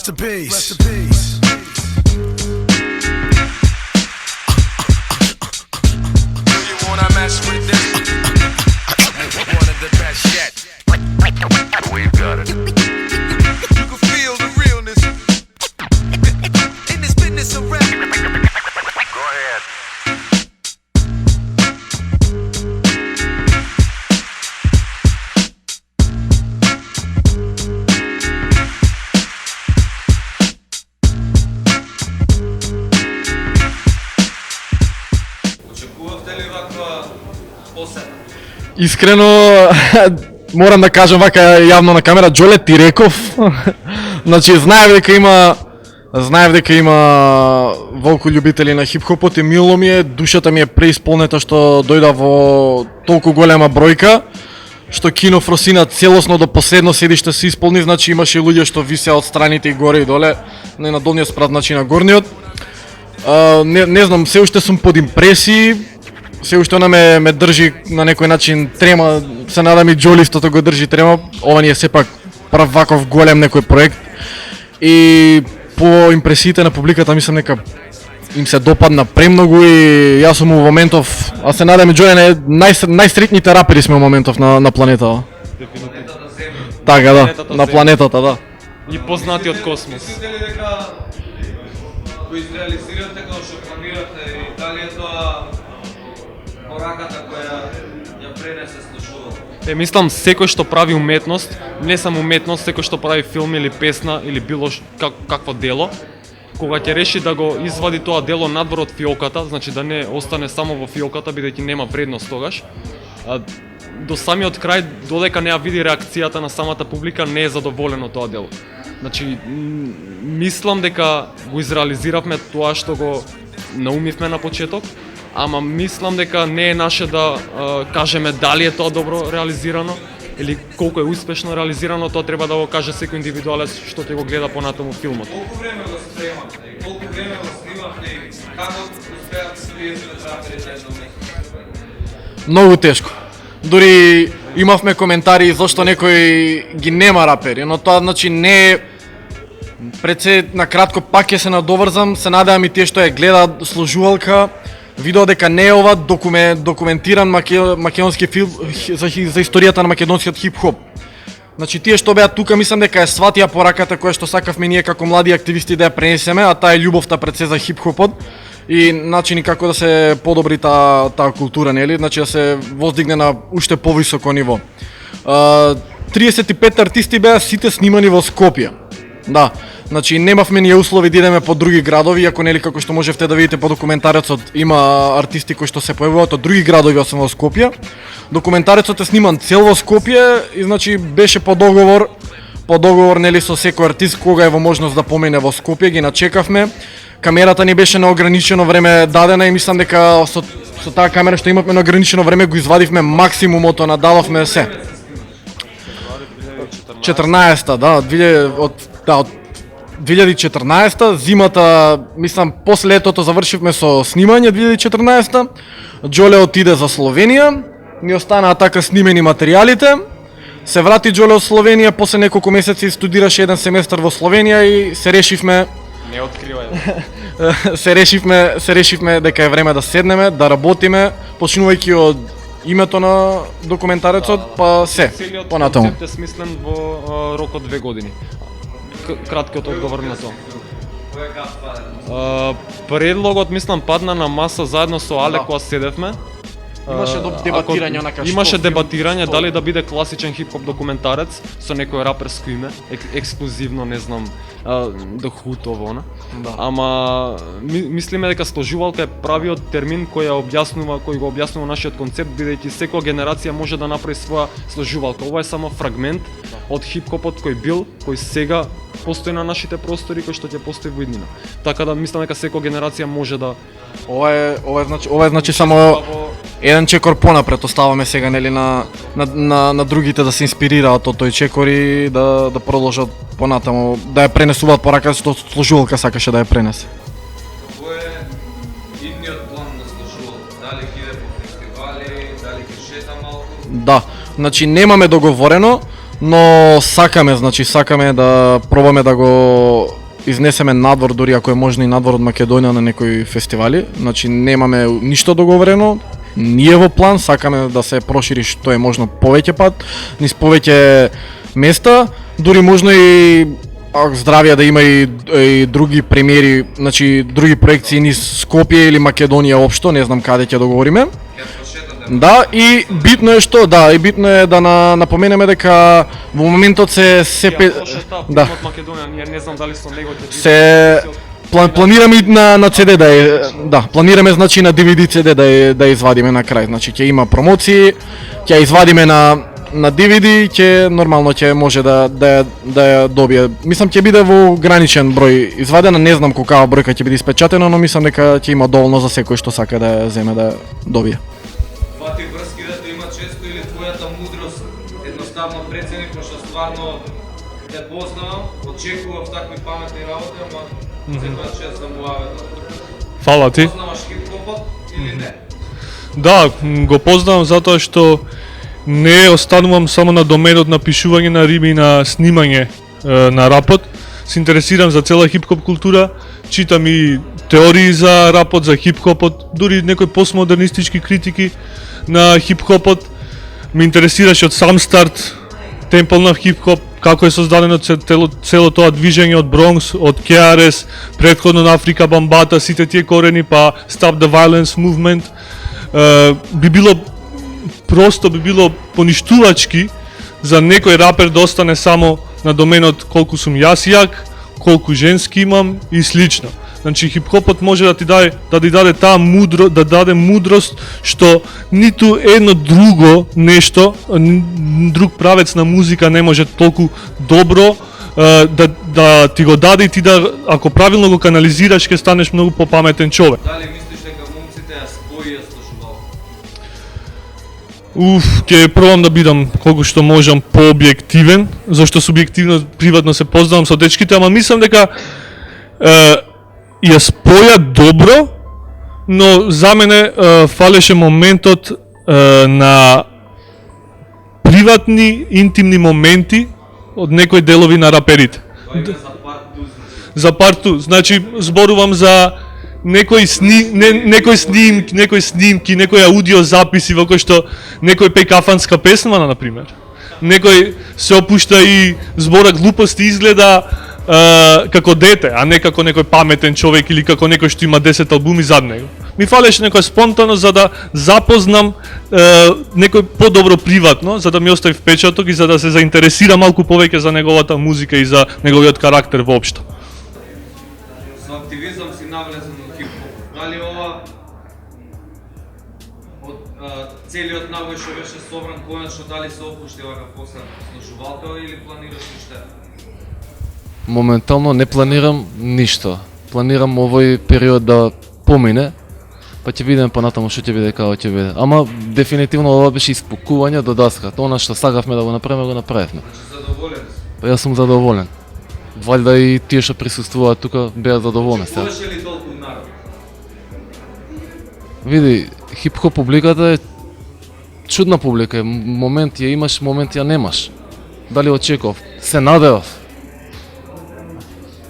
Rest in peace. Rest in peace. Do you wanna mess with this? One of the best yet. We've got it. You can feel the realness in this business of rap. Go ahead. Искрено морам да кажам вака јавно на камера, Џоле ти реков. Значи знаев дека има волку љубители на хип-хопот и мило ми е, душата ми е преисполнета што дојда во толку голема бројка, што кино Фросина целосно до последно седиште се исполни, значи имаше луѓе што висеа од страните и горе и доле, не на долниот спрат, значи на горниот. Не знам, се уште сум под импресии. Се уште она ме држи на некој начин трема, се надам и Џолистото го држи трема, ова ни е сепак прв ваков голем некој проект и по импресиите на публиката мислам дека им се допадна премногу и јас сум во моментов, а се надам и Џоле не најсреќните рапери сме во моментов на планетата. Така да, на планетата, да. И познати од космос. Мислите ли дека го изреализирате како што планирате и дали е тоа пораката која ја пренесе слушателот? Мислам секој што прави уметност, не само уметност, секој што прави филм или песна или било какво дело, кога ќе реши да го извади тоа дело надвор од фиоката, значи да не остане само во фиоката бидејќи нема вредност тогаш, до самиот крај, додека не ја види реакцијата на самата публика, не е задоволено тоа дело. Значи, мислам дека го изреализиравме тоа што го наумивме на почеток, ама мислам дека не е наше да кажеме дали е тоа добро реализирано или колку е успешно реализирано, тоа треба да го каже секој индивидуалец што ќе го гледа понатаму филмот. Колку време го спремавте и колку време го снимавте и како успеавте спиете да правите едно место? Многу тешко. Дури имавме коментари зашто некој ги нема рапери, но тоа значи не е. Пред се на кратко пак ќе се надоврзам, се надевам и тие што ја гледа служувалка видео дека не е ова документиран македонски филм за историјата на македонскиот хип-хоп. Значи тие што беа тука мислам дека ја сватија пораката која што сакавме ние како млади активисти да ја пренесеме, а таа е љубовта пред се за хип-хопот и начини како да се подобри таа култура, нели? Значи да се воздигне на уште повисоко ниво. 35 артисти беа сите снимани во Скопје. Да, значи немавме ние услови да идеме по други градови, иако нели како што можевте да видите по документарецот има артисти кои што се појавуваат од други градови освен во Скопје. Документарецот е сниман цел во Скопје и значи беше по договор нели со секој артист кога е во можност да помине во Скопје, ги начекавме. Камерата ни беше на ограничено време дадена и мислам дека со таа камера што имавме на ограничено време го извадивме максимумот, надававме се. 14-та, да, од 2014-та, зимата, мислам, после летото завршивме со снимање 2014-та. Џоле отиде за Словенија, ни останаа така снимени материјалите. Се врати Џоле од Словенија, после неколку месеци студираше еден семестар во Словенија и се решивме Не откривај. се решивме дека е време да седнеме, да работиме, почнувајќи од името на документарецот, па се, понатаму. Концепт е смислен во рок од 2 години. Краткиот одговор на тоа. Предлогот мислам падна на маса заедно со Але кога седевме. Имаше дебатирање онака што Имаше дебатирање дали да биде класичен хип-хоп документарец со некој раперско име, ексклузивно, не знам, до хутово, она. Да. Ама мислиме дека сложувалка е правиот термин кој го објаснува нашиот концепт, бидејќи секоја генерација може да направи своја сложувалка. Ова е само фрагмент од хип-хопот кој бил, кој сега постои на нашите простори, кој што ќе постои во иднина. Така да мислам дека секоја генерација може да Ова е значи само еден чекор понапред оставаме сега нели на другите да се инспирираат од тој чекор и да продолжат понатаму да ја пренесуваат порака што служувалка сакаше да ја пренесе. Кој е идниот план на слушувалка? Дали ќе иде по фестивали, дали ќе шета малку? Да, значи немаме договорено, но сакаме да пробаме да го изнесеме надвор, дури ако е можно и надвор од Македонија на некои фестивали. Значи немаме ништо договорено. Ние во план сакаме да се прошири што е можно повеќе пат, низ повеќе места, дури можно и здравија да има и други премиери, значи други проекции низ Скопје или Македонија општо, не знам каде ќе договориме. Да, и битно е што, да, и битно е да напоменеме дека во моментот се да. Од Македонија, ние не знам дали со него ќе се планираме и на CD планираме значи на DVD CD да извадиме на крај. Значи ќе има промоции, ќе извадиме на DVD, ќе нормално ќе може да ја добие. Мислам ќе биде во ограничен број извадена, не знам колкава бројка ќе биде испечатена, но мислам дека ќе има доволно за секој што сака да ја земе да добие. Фати врски да те има често или твојата мудрост едноставно прецени, пошто стварно те познавам, очекував такви паметни работи, ама се тоа чест да му авето. Фала ти. Познаваш хип-хопот или не? Да, го познавам затоа што не останувам само на доменот на пишување на риби и на снимање на рапот. Се интересирам за цела хип-хоп култура, читам и теории за рапот, за хип-хопот, дури некои постмодернистички критики на хип-хопот. Ме интересираше од сам старт темпл на хип-хоп, како е создадено цело тоа движење од Бронкс, од KRS, претходно на Африка Бамбата, сите тие корени, па Stop the Violence Movement. Би било поништувачки за некој рапер да остане само на доменот колку сум јас јак, колку женски имам и слично. Значи хип-хопот може да ти даде таа мудрост што ниту едно друго нешто, друг правец на музика не може толку добро да ти го даде и ти да, ако правилно го канализираш, ќе станеш многу попаметен човек. Дали мислиш дека момците ја споија слушувал? Ќе пробам да бидам колку што можам пообјективен, зашто субјективно приватно се познавам со дечките, ама мислам дека ја споја добро, но за мене фалеше моментот на приватни, интимни моменти од некои делови на раперите. Тоа е за part 2. За part 2, значи зборувам за некои снимки, некои аудио записи во кои што некој пее кафанска песна, на пример. Некој се опушта и збора глупости, изгледа како дете, а не како некој паметен човек или како некој што има 10 албуми зад него. Ми фалеше некоја спонтано за да запознам некој подобро приватно, за да ми остави впечаток и за да се заинтересира малку повеќе за неговата музика и за неговиот карактер воопшто. Со активизам си навлезен во хип-хоп. Дали ова од целиот навој што беше собран конечно, дали се опушти вака после слушувалка или планираш уште? Моментално не планирам ништо. Планирам овој период да помине, па ќе видиме понатаму што ќе биде, како ќе биде. Ама дефинитивно ова беше испокување до даската. Она што сакавме да го направиме, го направивме. Задоволен си? Па јас сум задоволен. Валјда и тие што присуствуваат тука беа задоволни сега. Очекуваше ли толку народ? Види, хип-хоп публиката е чудна публика. Момент ја имаш, момент ја немаш. Дали очекував? Се надевав.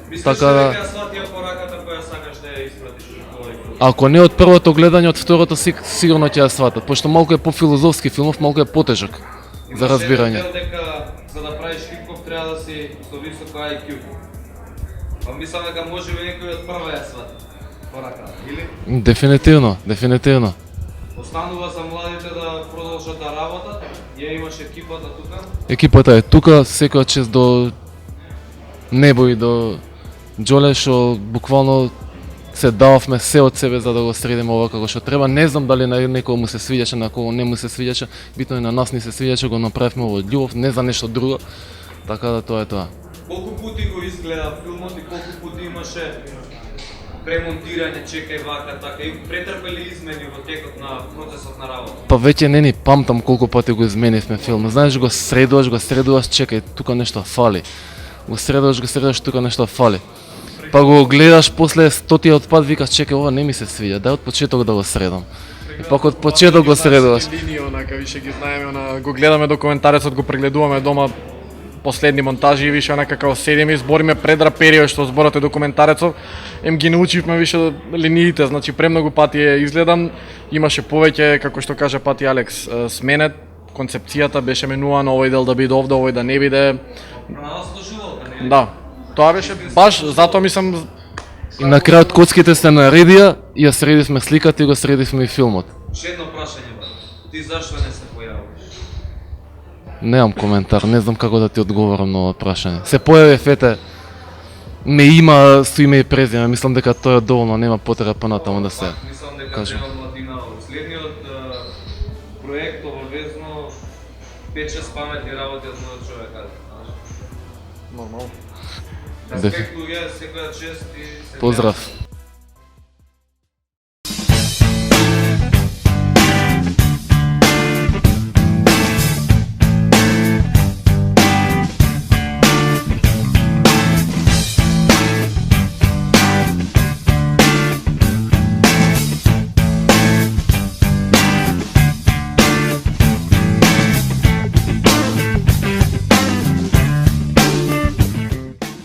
Мислиш Така да- дека сватија пораката која сакаш да ја испратиш во овој филм? Ако не од првото гледање, од второто сигурно ќе ја сватат, пошто малку е пофилозофски филмов, малку е потежок за разбирање. Имаш еден дел дека за да правиш хип-хоп треба да си со високо IQ. Па мислам дека може би некој од прва ја свати пораката, или? Дефинитивно. Останува за младите да продолжат да работат, ја имаш екипата тука. Екипата е тука, секоја чест до Небо и до Џоле, што буквално се дававме се од себе за да го средиме ова како што треба. Не знам дали на некој му се свиѓаше, на кого не му се свиѓаше, битно е на нас ни се свиѓаше, го направивме во љубов, не за нешто друго. Така да тоа е тоа. Колку пати го изгледа филмот и колку пати имаше премонтирање, чекај вака, така, и претрпели измени во текот на процесот на работа? Па веќе не ни памтам колку пати го изменивме филм. Знаеш, го средуваш, чекај, тука нешто фали. Го средуваш, тука нешто фали. Па го гледаш после стотиот пат, викаш, чекај, ова не ми се свиѓа, дај од почеток да го средам. И пак од почеток го средуваш. Линии, онака, више ги знаеме, го гледаме документарецот, го прегледуваме дома последни монтажи и више онака како седиме и збориме предраперио што зборот е документарецов, ги научивме више линиите, значи премногу пати е изгледан, имаше повеќе, како што каже пати Алекс, сменет, концепцијата беше менувана, овој дел да биде овде, овој да не биде. Пронасло живот, не? Да, тоа беше баш, затоа мислам, И на крајот коцките се наредија, и ја средивме сликата и го средивме и филмот. Ше едно прашање, брат. Ти зашто не се појавиш? Немам коментар, не знам како да ти одговорам на ова прашање. Се појави фете, ме има со име и презиме, мислам дека тоа е доволно, нема потреба понатаму да се. Мислам дека кажем. треба младина. Следниот проект обавезно 5-6 паметни работи од мојот човек, знаеш. нормално. Дефи- Респект луѓе, секоја чест и се Поздрав.